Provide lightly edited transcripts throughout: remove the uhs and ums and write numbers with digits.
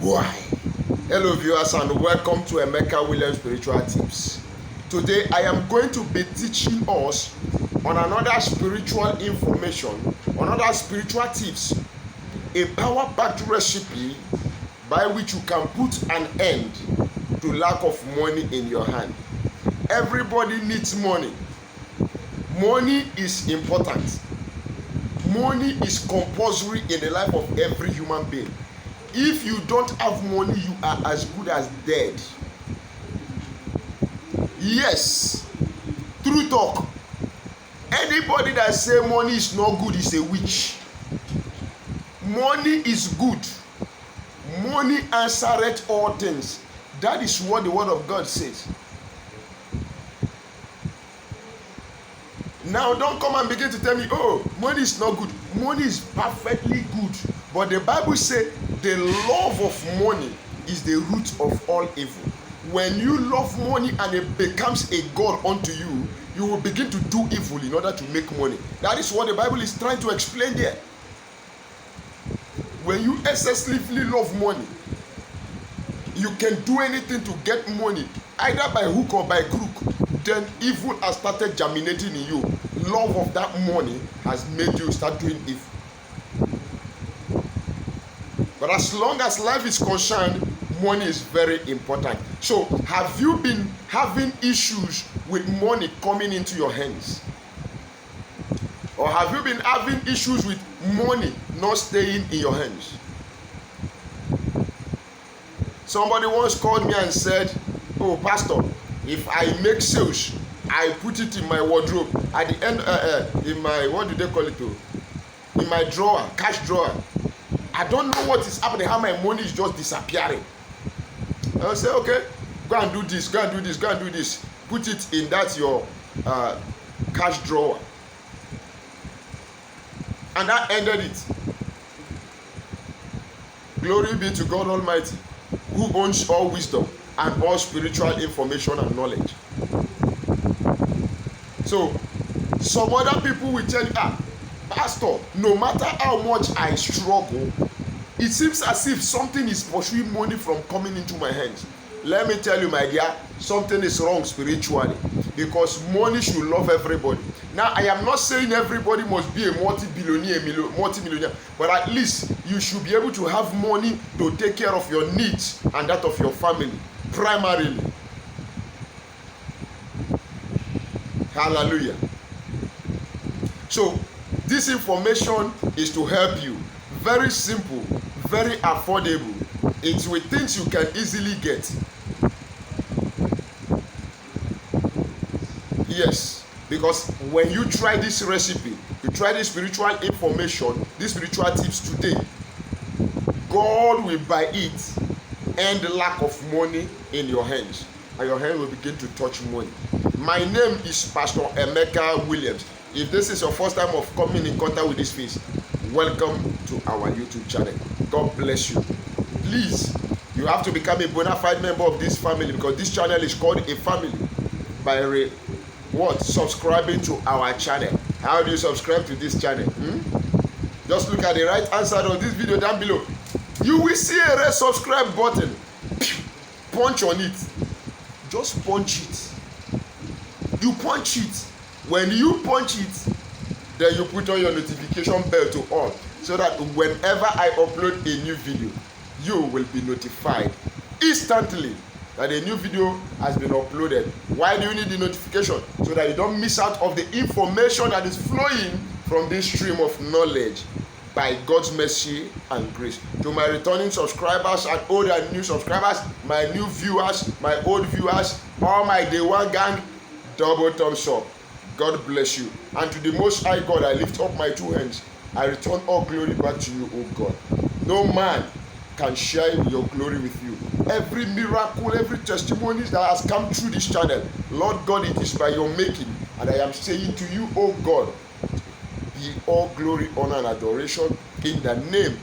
Why? Hello viewers and welcome to Emeka Williams Spiritual Tips. Today I am going to be teaching us on another spiritual information, another spiritual tips, a power-packed recipe by which you can put an end to lack of money in your hand. Everybody needs money. Money is important. Money is compulsory in the life of every human being. If you don't have money, you are as good as dead. Yes, true talk. Anybody that say money is not good is a witch. Money is good. Money answereth all things. That is what the word of God says. Now don't come and begin to tell me, oh, money is not good. Money is perfectly good. But the Bible says the love of money is the root of all evil. When you love money and it becomes a god unto you, you will begin to do evil in order to make money. That is what the Bible is trying to explain there. When you excessively love money, you can do anything to get money, either by hook or by crook. Then evil has started germinating in you. Love of that money has made you start doing evil. But as long as life is concerned, money is very important. So, have you been having issues with money coming into your hands? Or have you been having issues with money not staying in your hands? Somebody once called me and said, oh, Pastor, if I make sales, I put it in my wardrobe. At the end, in my, what do they call it? In my drawer, cash drawer. I don't know what is happening, how my money is just disappearing. I'll say, okay, go and do this, go and do this, go and do this. Put it in that your cash drawer. And that ended it. Glory be to God Almighty, who owns all wisdom and all spiritual information and knowledge. So, some other people will tell you, Pastor, no matter how much I struggle, it seems as if something is pursuing money from coming into my hands. Let me tell you, my dear, something is wrong spiritually, because money should love everybody. Now, I am not saying everybody must be a multi-millionaire, but at least you should be able to have money to take care of your needs and that of your family, primarily. Hallelujah. So, this information is to help you. Very simple, very affordable. It's with things you can easily get. Yes, because when you try this recipe, you try this spiritual information, these spiritual tips today, God will by it end the lack of money in your hands, and your hand will begin to touch money. My name is Pastor Emeka Williams. If this is your first time of coming in contact with this face, welcome to our YouTube channel. God bless you. Please, you have to become a bona fide member of this family, because this channel is called a family by subscribing to our channel. How do you subscribe to this channel? Just look at the right hand side of this video down below. You will see a red subscribe button. Punch on it. Just punch it. You punch it. When you punch it, then you put on your notification bell to on, so that whenever I upload a new video, you will be notified instantly that a new video has been uploaded. Why do you need the notification? So that you don't miss out of the information that is flowing from this stream of knowledge by God's mercy and grace. To my returning subscribers and old and new subscribers, my new viewers, my old viewers, all my day one gang, double thumbs up. God bless you. And to the Most High God, I lift up my two hands. I return all glory back to you, O God. No man can share your glory with you. Every miracle, every testimony that has come through this channel, Lord God, it is by your making. And I am saying to you, O God, be all glory, honor, and adoration in the name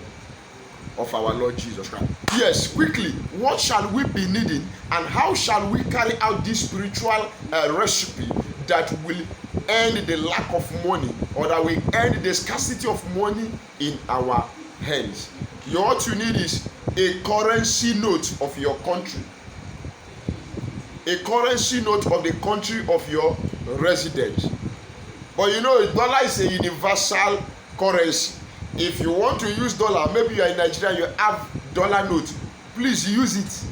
of our Lord Jesus Christ. Yes, quickly, what shall we be needing, and how shall we carry out this spiritual recipe that will end the lack of money, or that will end the scarcity of money in our hands? What you need is a currency note of your country, a currency note of the country of your residence. But you know, dollar is a universal currency. If you want to use dollar, maybe you are in Nigeria, you have dollar note, please use it.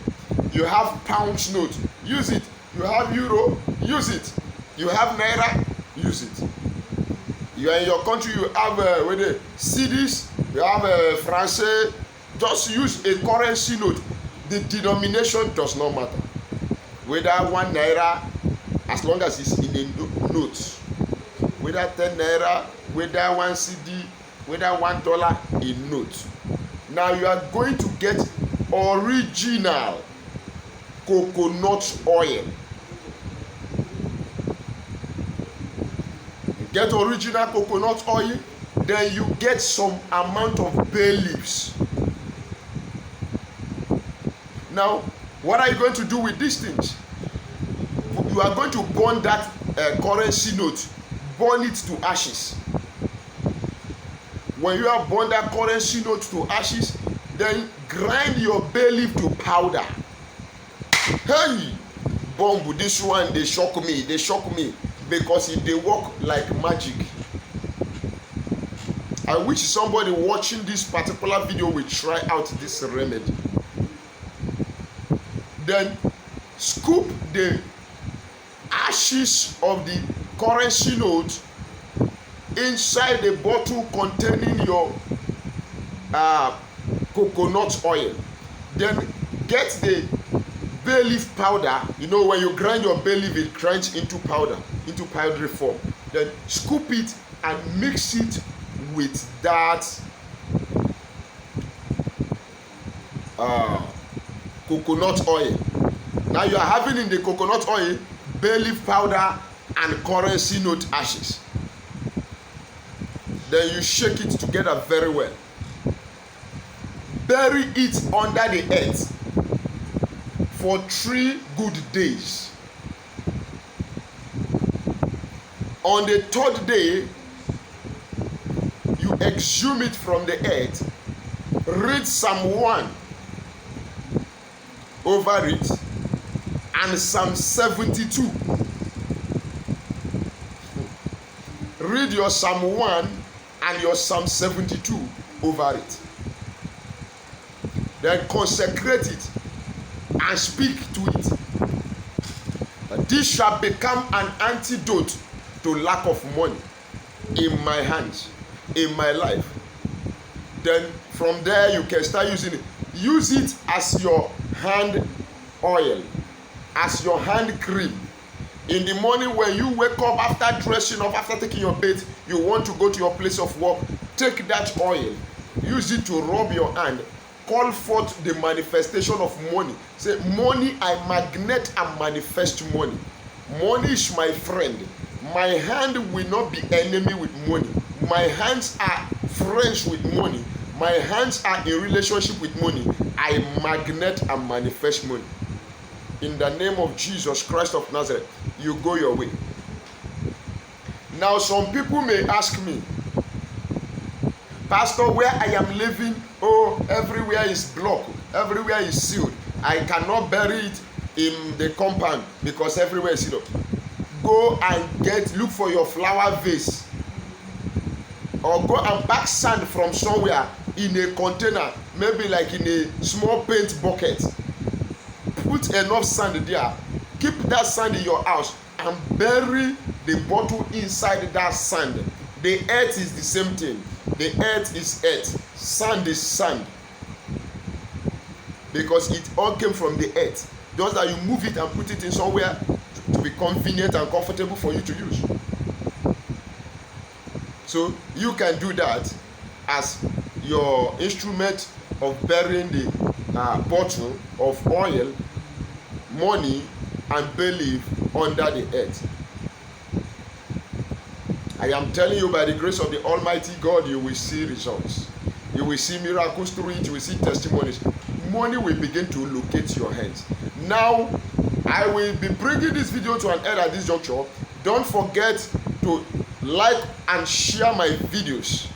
You have pounds note, use it. You have euro, use it. You have naira, use it. You are in your country, you have cedis, you have francais. Just use a currency note. The denomination does not matter. Whether 1 naira, as long as it's in a note. Whether 10 naira, whether 1 cedi, whether $1 in note. Now you are going to get original coconut oil. You get original coconut oil, then you get some amount of bay leaves. Now, what are you going to do with these things? You are going to burn that currency note, burn it to ashes. When you have burned that currency note to ashes, then grind your bay leaf to powder. Hey, bomb, this one, they shock me, because they work like magic. I wish somebody watching this particular video will try out this remedy. Then scoop the ashes of the currency note inside the bottle containing your coconut oil. Then get the bay leaf powder. You know, when you grind your bay leaf, it grinds into powder, into powdery form. Then scoop it and mix it with that coconut oil. Now you are having in the coconut oil bay leaf powder and currency note ashes. Then you shake it together very well. Bury it under the earth for 3 good days. On the 3rd day, you exhume it from the earth, read Psalm 1 over it, and Psalm 72. Read your Psalm 1 and your Psalm 72 over it. Then consecrate it and speak to it. This shall become an antidote to lack of money in my hands, in my life. Then from there you can start using it. Use it as your hand oil, as your hand cream. In the morning when you wake up, after dressing up, after taking your bath, you want to go to your place of work, take that oil, use it to rub your hand, call forth the manifestation of money. Say, money, I magnet and manifest money. Money is my friend. My hand will not be enemy with money. My hands are friends with money. My hands are in relationship with money. I magnet and manifest money. In the name of Jesus Christ of Nazareth, you go your way. Now some people may ask me, Pastor, where I am living, everywhere is blocked, everywhere is sealed. I cannot bury it in the compound because everywhere is sealed. Go and look for your flower vase, or go and pack sand from somewhere in a container, maybe like in a small paint bucket. Put enough sand there. Keep that sand in your house and bury the bottle inside that sand. The earth is the same thing. The earth is earth. Sand is sand. Because it all came from the earth. Just that you move it and put it in somewhere to be convenient and comfortable for you to use. So you can do that as your instrument of burying the bottle of oil, money, and bay leaf under the earth. I am telling you, by the grace of the Almighty God, you will see results. You will see miracles through it. You will see testimonies. Money will begin to locate your hands. Now, I will be bringing this video to an end at this juncture. Don't forget to like and share my videos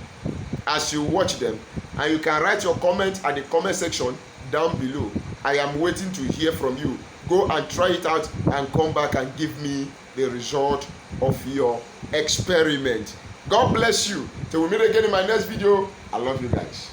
as you watch them. and you can write your comment at the comment section down below. I am waiting to hear from you. Go and try it out and come back and give me the result of your experiment. God bless you. Till we meet again in my next video. I love you guys.